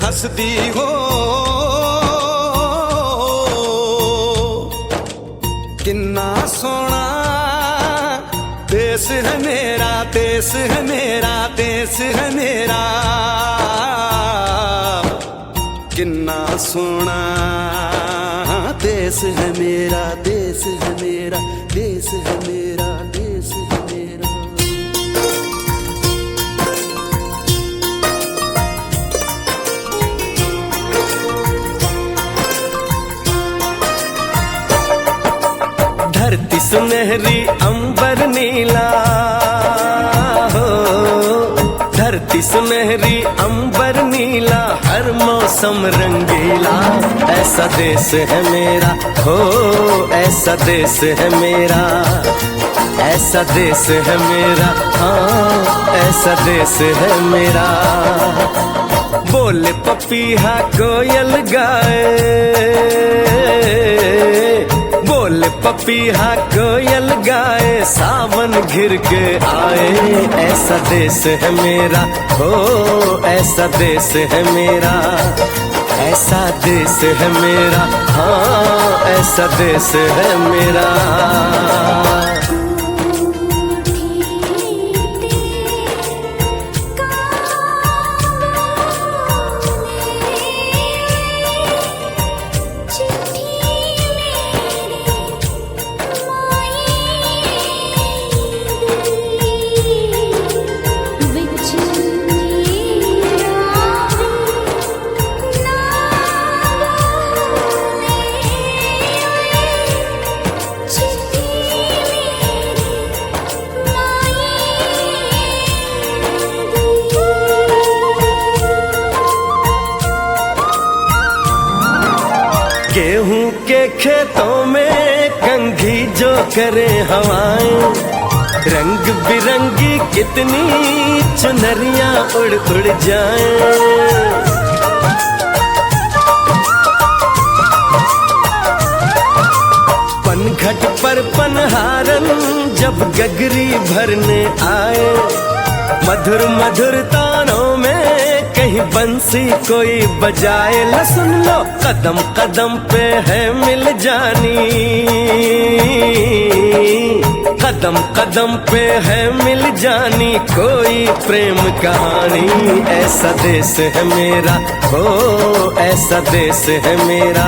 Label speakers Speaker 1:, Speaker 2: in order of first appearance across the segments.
Speaker 1: हंसदी हो किन्ना सोना देश है मेरा, देश है मेरा, देश है मेरा, किन्ना सोना देश है मेरा, देश है मेरा, देश है मेरा, देश है मेरा। धरती सुनहरी अंबर नीला हो, धरती सुनहरी अंबर नीला, हर मौसम रंगीला, ऐसा देश है मेरा हो, ऐसा देश है मेरा, ऐसा देश है मेरा, हाँ ऐसा देश है मेरा। बोले पपीहा कोयल गाए, बोले पपीहा कोयल गाए, सावन घिर के आए, ऐसा देश है मेरा हो, ऐसा देश है मेरा, ऐसा देश है मेरा, हाँ ऐसा देश है मेरा। गेहूं के खेतों में कंघी जो करे हवाएं, रंग बिरंगी कितनी चुनरियां उड़ उड़ जाएं। पनघट पर पनहारन जब गगरी भरने आए, मधुर मधुर तानों में कहीं बंसी कोई बजाए, ला सुन लो कदम कदम पे है मिल जानी, कदम कदम पे है मिल जानी कोई प्रेम कहानी, ऐसा देश है मेरा हो, ऐसा देश है मेरा,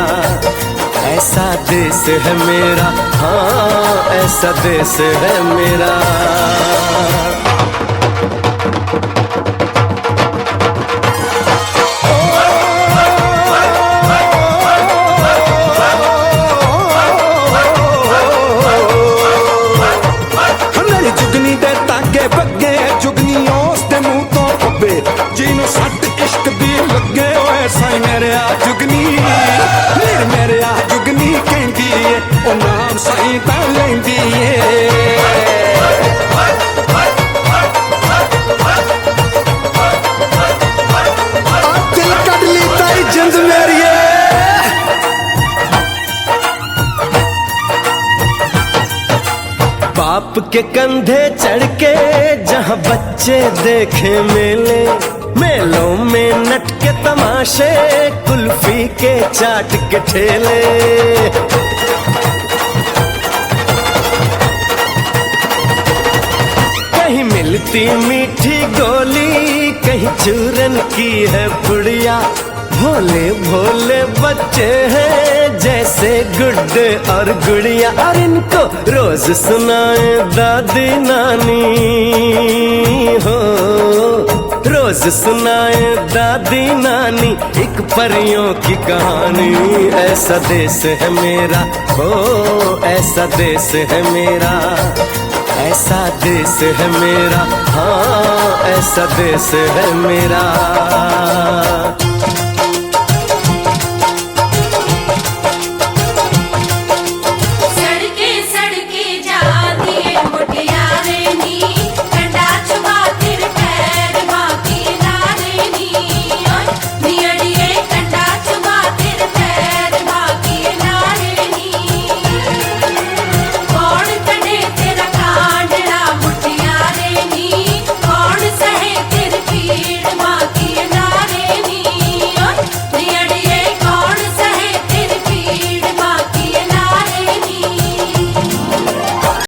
Speaker 1: ऐसा देश है मेरा, हाँ ऐसा देश है मेरा।
Speaker 2: जीनू सट इश्क दी लगे होए साई मेरे आ जुगनी, मेरे आ जुगनी कहंदी है ओ नाम साई तां लैंदी है। दिल कट ली ताई जिंद मेरी
Speaker 1: बाप के कंधे चढ़ के जहाँ बच्चे देखे मेले, मेलों में नट के तमाशे, कुल्फी के चाट के ठेले, कहीं मिलती मीठी गोली, कहीं चूरन की है पुड़िया, भोले भोले बच्चे हैं जैसे गुड्डे और गुड़िया, और इनको रोज सुनाए दादी नानी हो, रोज सुनाए दादी नानी एक परियों की कहानी, ऐसा देश है मेरा हो, ऐसा देश है मेरा, ऐसा देश है मेरा, हाँ ऐसा देश है मेरा।